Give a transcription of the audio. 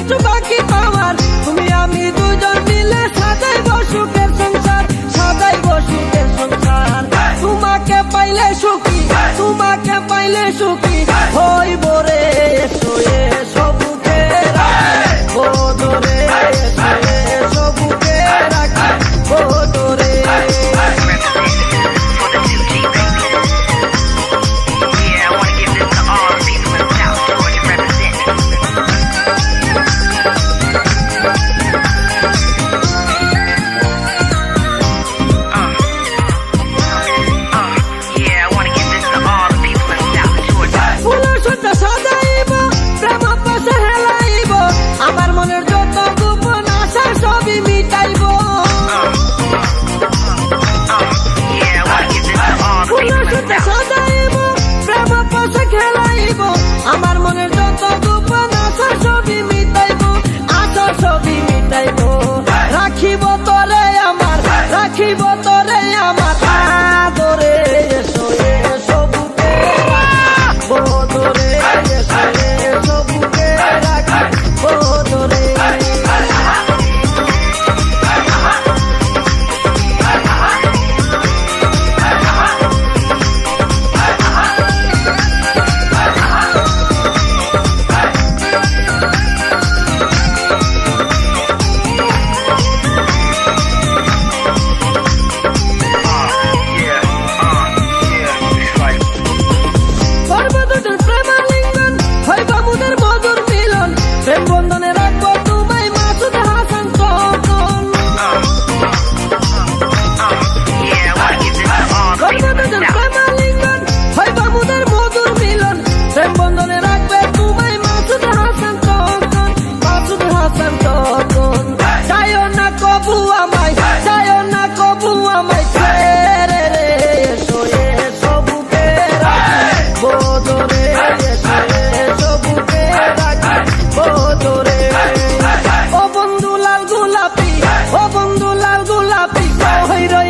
কিছু বাকি পাওয়ার, তুমি আমি দুজন মিলে সাজাইব সুখের সংসার, সাজাইব সুখের সংসার। তোমাকে পাইলে সুখী, তোমাকে পাইলে সুখী হইব রে। এসো এসো বুকে রাখি বদরে, এসো এসো বুকে রাখি বদরে। আমার মনের যত গোপন আশা সবই মিটাইব, সাজাইব প্রেম পাশে খেলাইব। আমার মনের যত গোপন আশা সবই মিটাইব, আশা সবই মিটাইব। রাখিব তোরে আমার, রাখিব তোরে আমার আদরে। এসো এসো বুকে রাখি বদরে, এসো এসো বুকে রাখি বদরে। প্রেম বন্ধনে রাখবো তোমায় মাসুদ হাসান কখন, প্রেমালিঙ্গন হইব মুদের মধুর মিলন। প্রেম বন্ধনে রাখবে তোমায় মাসুদ হাসান কখন, মাসুদ হাসান কখন। চাইও না কবু আমায়, চাইও না কবু আমায় ছেড়ে রে। এসো এসো বুকে রাখি বদরে, এসো এসো বুকে রাখি বদরে। ও বন্ধু লাল গোলাপি, ও বন্ধু লাল গোলাপি কই রই